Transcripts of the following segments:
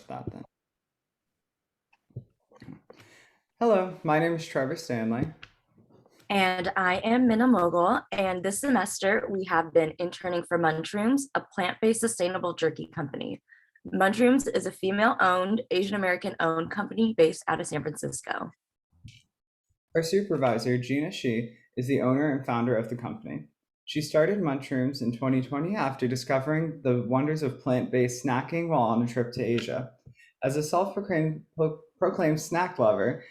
that then. Hello, my name is Trevor Stanley. And I am Minna Mogul, and this semester we have been interning for Munchrooms, a plant-based sustainable jerky company. Munchrooms is a female-owned, Asian American-owned company based out of San Francisco. Our supervisor, Gina Shi, is the owner and founder of the company. She started Munchrooms in 2020 after discovering the wonders of plant-based snacking while on a trip to Asia. As a self-proclaimed snack lover,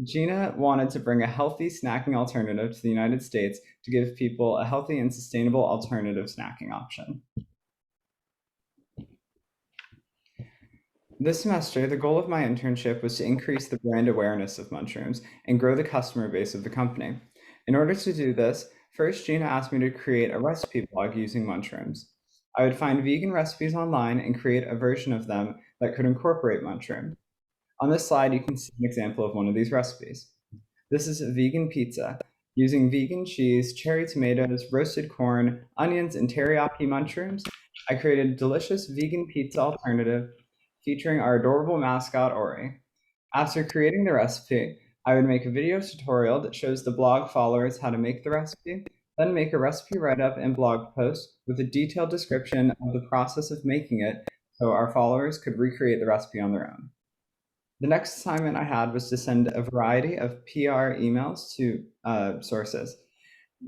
Gina wanted to bring a healthy snacking alternative to the United States to give people a healthy and sustainable alternative snacking option. This semester, the goal of my internship was to increase the brand awareness of Munchrooms and grow the customer base of the company. In order to do this, first Gina asked me to create a recipe blog using Munchrooms. I would find vegan recipes online and create a version of them that could incorporate Munchrooms. On this slide, you can see an example of one of these recipes. This is a vegan pizza. Using vegan cheese, cherry tomatoes, roasted corn, onions, and teriyaki mushrooms, I created a delicious vegan pizza alternative featuring our adorable mascot, Ori. After creating the recipe, I would make a video tutorial that shows the blog followers how to make the recipe, then make a recipe write-up and blog post with a detailed description of the process of making it so our followers could recreate the recipe on their own. The next assignment I had was to send a variety of PR emails to sources.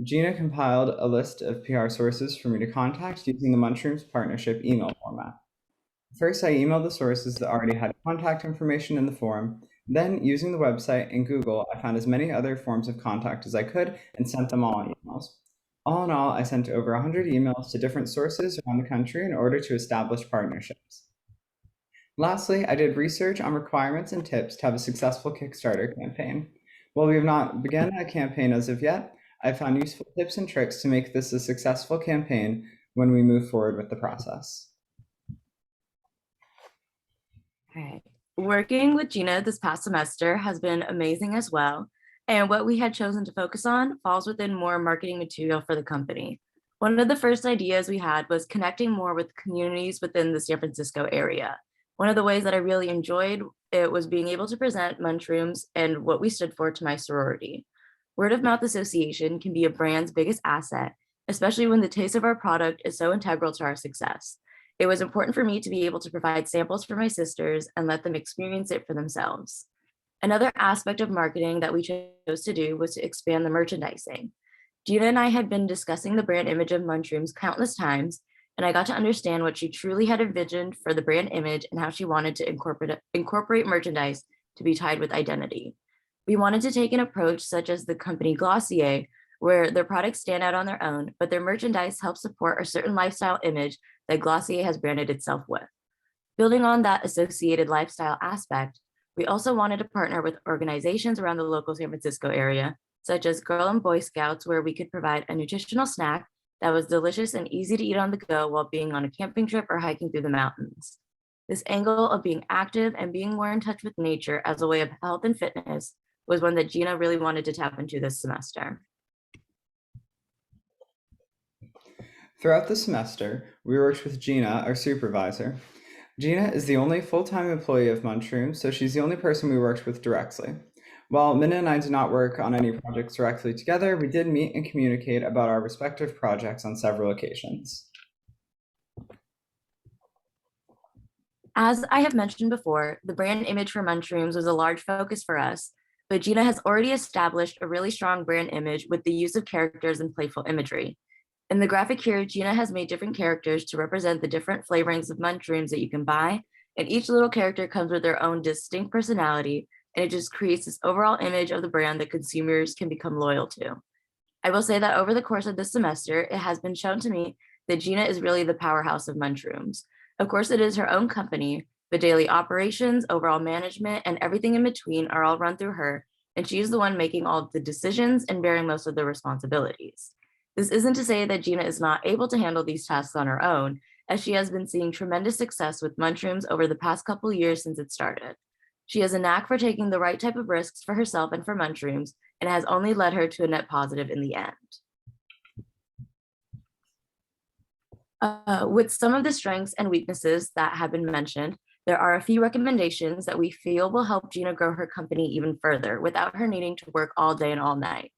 Gina compiled a list of PR sources for me to contact using the Munchrooms partnership email format. First, I emailed the sources that already had contact information in the form. Then, using the website and Google, I found as many other forms of contact as I could and sent them all in emails. All in all, I sent over 100 emails to different sources around the country in order to establish partnerships. Lastly, I did research on requirements and tips to have a successful Kickstarter campaign. While we have not begun a campaign as of yet, I found useful tips and tricks to make this a successful campaign when we move forward with the process. All right. Working with Gina this past semester has been amazing as well. And what we had chosen to focus on falls within more marketing material for the company. One of the first ideas we had was connecting more with communities within the San Francisco area. One of the ways that I really enjoyed it was being able to present Munchrooms and what we stood for to my sorority. Word of mouth association can be a brand's biggest asset, especially when the taste of our product is so integral to our success. It was important for me to be able to provide samples for my sisters and let them experience it for themselves. Another aspect of marketing that we chose to do was to expand the merchandising. Gina and I had been discussing the brand image of Munchrooms countless times, and I got to understand what she truly had envisioned for the brand image and how she wanted to incorporate merchandise to be tied with identity. We wanted to take an approach such as the company Glossier, where their products stand out on their own, but their merchandise helps support a certain lifestyle image that Glossier has branded itself with. Building on that associated lifestyle aspect, we also wanted to partner with organizations around the local San Francisco area, such as Girl and Boy Scouts, where we could provide a nutritional snack that was delicious and easy to eat on the go while being on a camping trip or hiking through the mountains. This angle of being active and being more in touch with nature as a way of health and fitness was one that Gina really wanted to tap into this semester. Throughout the semester, we worked with Gina, our supervisor. Gina is the only full-time employee of Munchrooms, so she's the only person we worked with directly. While Minna and I did not work on any projects directly together, we did meet and communicate about our respective projects on several occasions. As I have mentioned before, the brand image for Munchrooms was a large focus for us, but Gina has already established a really strong brand image with the use of characters and playful imagery. In the graphic here, Gina has made different characters to represent the different flavorings of Munchrooms that you can buy, and each little character comes with their own distinct personality, and it just creates this overall image of the brand that consumers can become loyal to. I will say that over the course of this semester, it has been shown to me that Gina is really the powerhouse of Munchrooms. Of course, it is her own company, but daily operations, overall management, and everything in between are all run through her, and she is the one making all of the decisions and bearing most of the responsibilities. This isn't to say that Gina is not able to handle these tasks on her own, as she has been seeing tremendous success with Munchrooms over the past couple years since it started. She has a knack for taking the right type of risks for herself and for Munchrooms, and has only led her to a net positive in the end. With some of the strengths and weaknesses that have been mentioned, There are a few recommendations that we feel will help Gina grow her company even further without her needing to work all day and all night.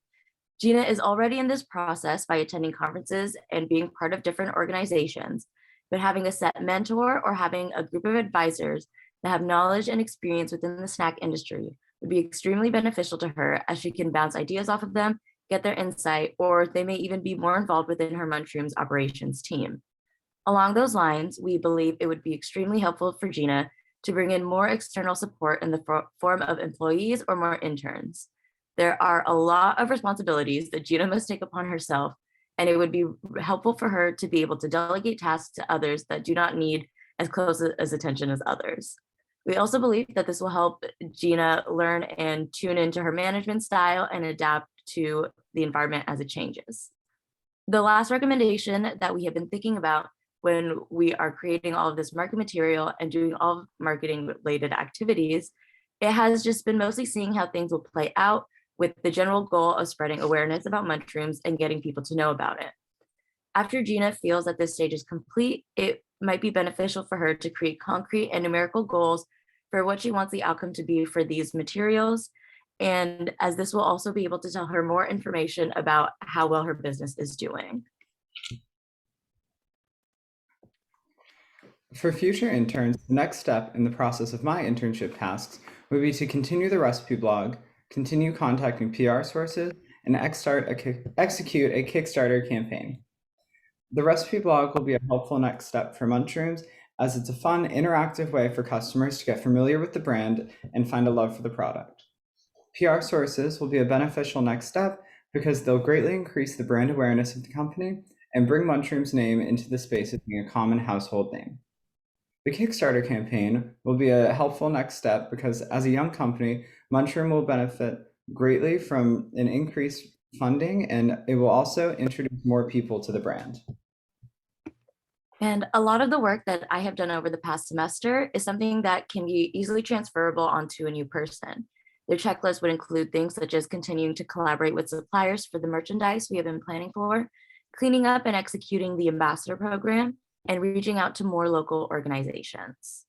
Gina is already in this process by attending conferences and being part of different organizations, but having a set mentor or having a group of advisors that have knowledge and experience within the snack industry would be extremely beneficial to her as she can bounce ideas off of them, get their insight, or they may even be more involved within her Munchrooms operations team. Along those lines, we believe it would be extremely helpful for Gina to bring in more external support in the form of employees or more interns. There are a lot of responsibilities that Gina must take upon herself, and it would be helpful for her to be able to delegate tasks to others that do not need as close as attention as others. We also believe that this will help Gina learn and tune into her management style and adapt to the environment as it changes. The last recommendation that we have been thinking about when we are creating all of this market material and doing all marketing related activities, it has just been mostly seeing how things will play out with the general goal of spreading awareness about Munchrooms and getting people to know about it. After Gina feels that this stage is complete, it might be beneficial for her to create concrete and numerical goals for what she wants the outcome to be for these materials. And as this will also be able to tell her more information about how well her business is doing. For future interns, the next step in the process of my internship tasks would be to continue the recipe blog, continue contacting PR sources, and execute a Kickstarter campaign. The recipe blog will be a helpful next step for Munchrooms, as it's a fun, interactive way for customers to get familiar with the brand and find a love for the product. PR sources will be a beneficial next step because they'll greatly increase the brand awareness of the company and bring Munchrooms' name into the space of being a common household name. The Kickstarter campaign will be a helpful next step because as a young company, Munchroom will benefit greatly from an increased funding, and it will also introduce more people to the brand. And a lot of the work that I have done over the past semester is something that can be easily transferable onto a new person. Their checklist would include things such as continuing to collaborate with suppliers for the merchandise we have been planning for, cleaning up and executing the ambassador program, and reaching out to more local organizations.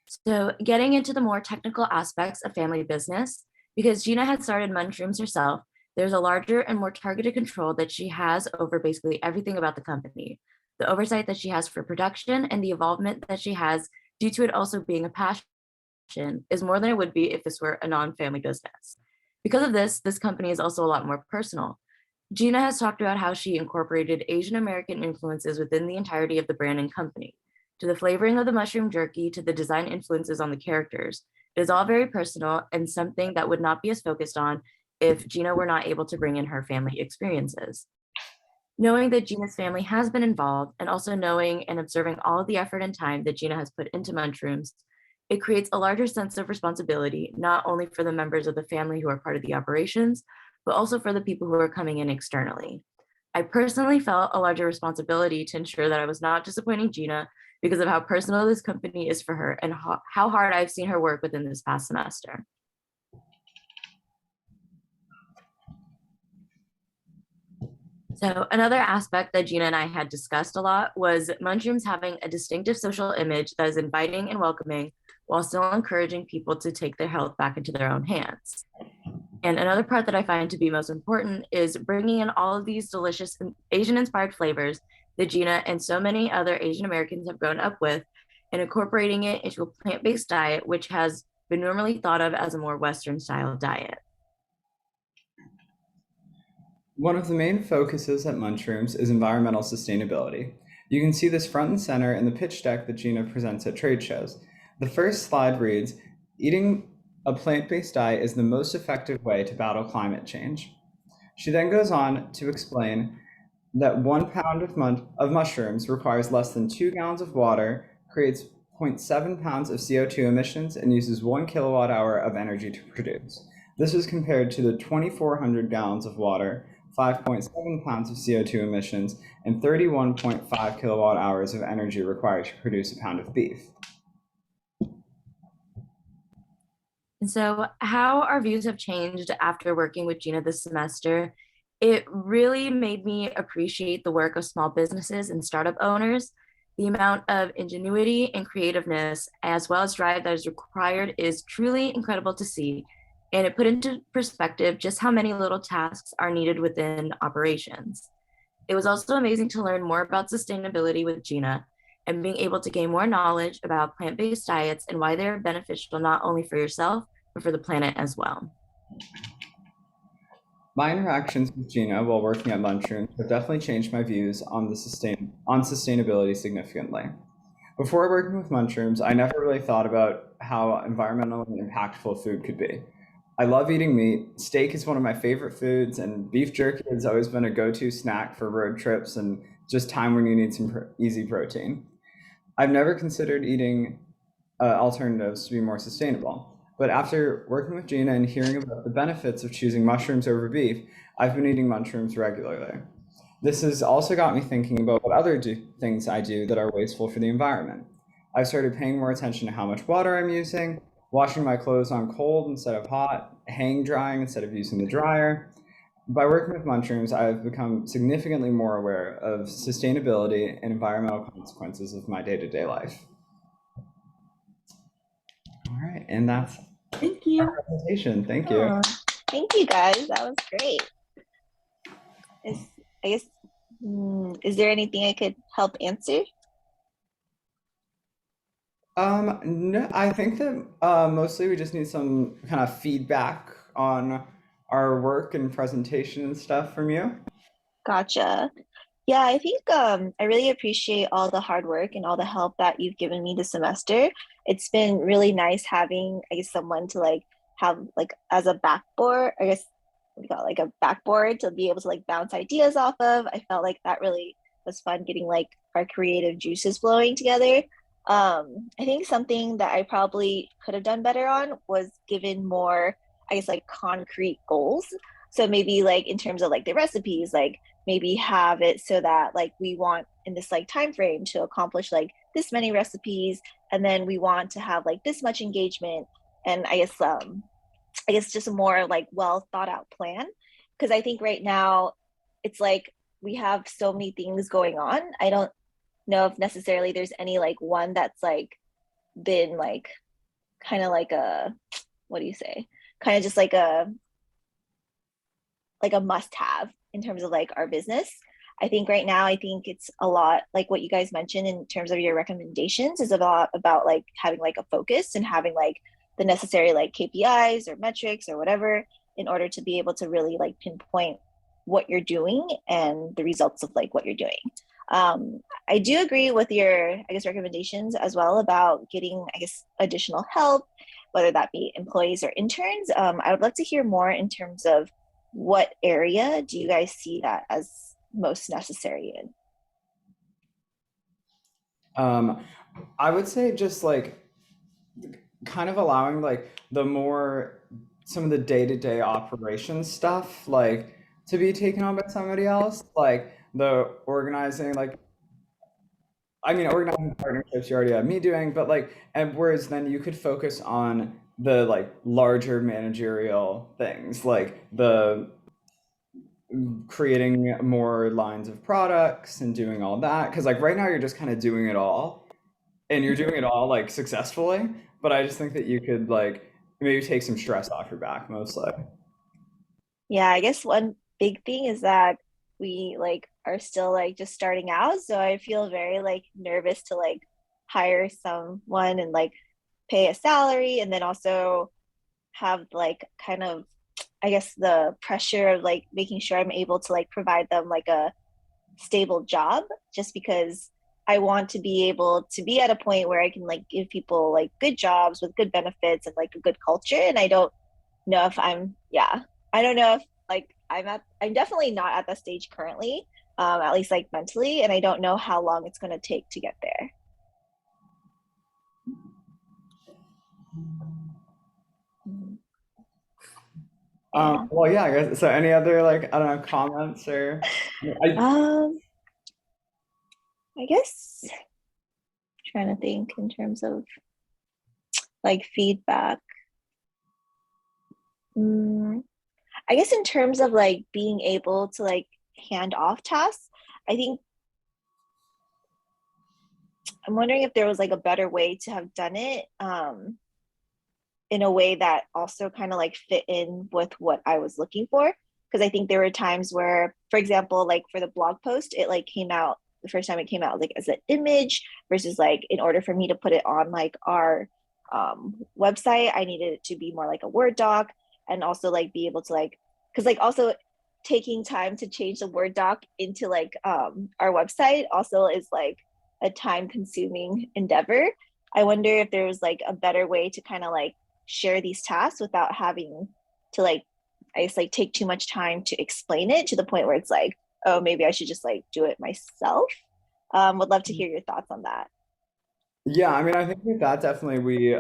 So getting into the more technical aspects of family business, because Gina had started Munchrooms herself, there's a larger and more targeted control that she has over basically everything about the company. The oversight that she has for production and the involvement that she has due to it also being a passion is more than it would be if this were a non-family business. Because of this, this company is also a lot more personal. Gina has talked about how she incorporated Asian American influences within the entirety of the brand and company. To the flavoring of the mushroom jerky, to the design influences on the characters. It is all very personal and something that would not be as focused on if Gina were not able to bring in her family experiences. Knowing that Gina's family has been involved and also knowing and observing all of the effort and time that Gina has put into Munchrooms, it creates a larger sense of responsibility, not only for the members of the family who are part of the operations, but also for the people who are coming in externally. I personally felt a larger responsibility to ensure that I was not disappointing Gina because of how personal this company is for her and how hard I've seen her work within this past semester. So another aspect that Gina and I had discussed a lot was Munchrooms having a distinctive social image that is inviting and welcoming while still encouraging people to take their health back into their own hands. And another part that I find to be most important is bringing in all of these delicious Asian inspired flavors that Gina and so many other Asian Americans have grown up with and incorporating it into a plant-based diet, which has been normally thought of as a more Western style diet. One of the main focuses at Munchrooms is environmental sustainability. You can see this front and center in the pitch deck that Gina presents at trade shows. The first slide reads, "Eating a plant-based diet is the most effective way to battle climate change." She then goes on to explain that 1 pound of mushrooms requires less than 2 gallons of water, creates zero point 0.7 pounds of CO2 emissions, and uses 1 kilowatt hour of energy to produce. This is compared to the 2,400 gallons of water, 5.7 pounds of CO2 emissions, and 31.5 kilowatt hours of energy required to produce a pound of beef. And so, how our views have changed after working with Gina this semester It really made me appreciate the work of small businesses and startup owners. The amount of ingenuity and creativeness, as well as drive that is required, is truly incredible to see. And it put into perspective just how many little tasks are needed within operations. It was also amazing to learn more about sustainability with Gina and being able to gain more knowledge about plant based diets and why they're beneficial not only for yourself, but for the planet as well. My interactions with Gina while working at Munchrooms have definitely changed my views on on sustainability significantly. Before working with Munchrooms, I never really thought about how environmentally impactful food could be. I love eating meat. Steak is one of my favorite foods, and beef jerky has always been a go-to snack for road trips and just time when you need some easy protein. I've never considered eating alternatives to be more sustainable. But after working with Gina and hearing about the benefits of choosing mushrooms over beef, I've been eating mushrooms regularly. This has also got me thinking about what other things I do that are wasteful for the environment. I've started paying more attention to how much water I'm using, washing my clothes on cold instead of hot, hang drying instead of using the dryer. By working with mushrooms, I've become significantly more aware of sustainability and environmental consequences of my day to day life. All right, and that's Thank you. presentation. Thank you. Oh, thank you guys. That was great. Is I guess is there anything I could help answer? No, I think that mostly we just need some kind of feedback on our work and presentation and stuff from you. Gotcha. Yeah, I think I really appreciate all the hard work and all the help that you've given me this semester. It's been really nice having, I guess, someone to like have like as a backboard, I guess we got like a backboard to be able to like bounce ideas off of. I felt like that really was fun getting like our creative juices flowing together. I think something that I probably could have done better on was given more, I guess, like concrete goals. So maybe like in terms of like the recipes, like maybe have it so that like we want in this like time frame to accomplish like this many recipes, and then we want to have like this much engagement, and I guess just a more like well thought out plan. Because I think right now it's like we have so many things going on. I don't know if necessarily there's any like one that's like been like kind of like a, what do you say, kind of just like a must have in terms of like our business. I think right now, I think it's a lot like what you guys mentioned in terms of your recommendations is a lot about like having like a focus and having like the necessary like KPIs or metrics or whatever in order to be able to really like pinpoint what you're doing and the results of like what you're doing. Um, I do agree with your, I guess, recommendations as well about getting, I guess, additional help, whether that be employees or interns. I would love to hear more in terms of what area do you guys see that as most necessary in? Um, I would say just like kind of allowing like the more some of the day-to-day operations stuff like to be taken on by somebody else, like the organizing, like I mean, organizing partnerships you already have me doing, but like, and whereas then you could focus on the like larger managerial things, like the creating more lines of products and doing all that. Because like right now you're just kind of doing it all, and you're doing it all like successfully. But I just think that you could like maybe take some stress off your back mostly. Yeah, I guess one big thing is that we like are still like just starting out, so I feel very like nervous to like hire someone and like pay a salary and then also have like kind of, I guess, the pressure of like making sure I'm able to like provide them like a stable job, just because I want to be able to be at a point where I can like give people like good jobs with good benefits and like a good culture. And I don't know if yeah, I don't know if like I'm definitely not at that stage currently, at least like mentally, and I don't know how long it's going to take to get there. Mhm. Yeah. Well, yeah, I guess so. Any other like I don't know comments or I I guess trying to think in terms of like feedback. Mm, I guess in terms of like being able to like hand off tasks, I think I'm wondering if there was like a better way to have done it in a way that also kind of like fit in with what I was looking for. Because I think there were times where, for example, like for the blog post, it like came out the first time it came out like as an image versus like in order for me to put it on like our website, I needed it to be more like a Word doc and also like be able to like, because like also taking time to change the Word doc into like our website also is like a time consuming endeavor. I wonder if there was like a better way to kind of like share these tasks without having to like I guess like take too much time to explain it to the point where it's like, oh, maybe I should just like do it myself. Would love to hear your thoughts on that. Yeah, I mean, I think with that definitely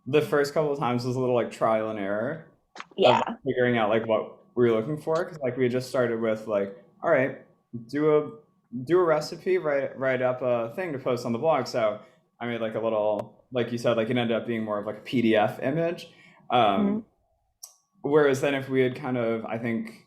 the first couple of times was a little like trial and error of Yeah. figuring out like what we were looking for because like we just started with like, all right, do a do a recipe, write up a thing to post on the blog. So I made like a little like you said, like it ended up being more of like a PDF image. Mm-hmm. Um, Whereas then if we had kind of, I think,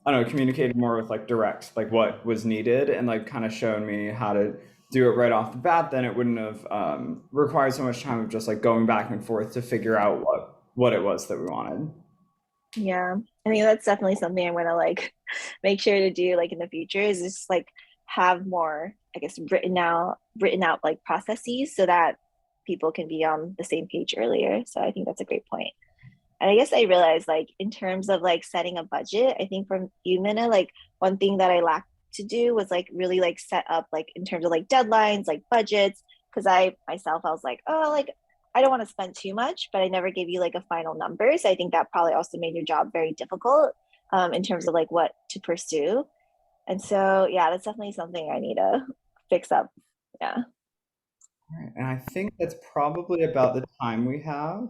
I don't know, communicated more with like direct, like what was needed and like kind of shown me how to do it right off the bat, then it wouldn't have required so much time of just like going back and forth to figure out what it was that we wanted. Yeah. I think that's definitely something I'm gonna like make sure to do like in the future is just like have more, I guess, written out like processes so that people can be on the same page earlier. So I think that's a great point. And I guess I realized like in terms of like setting a budget, I think from you, Minna, like one thing that I lacked to do was like really like set up like in terms of like deadlines, like budgets. Cause I myself, I was like, oh, like I don't want to spend too much, but I never gave you like a final number. So I think that probably also made your job very difficult in terms of like what to pursue. And so yeah, that's definitely something I need to fix up. Yeah. All right, and I think that's probably about the time we have.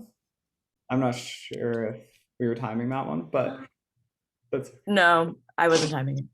I'm not sure if we were timing that one, but that's No, I wasn't timing it.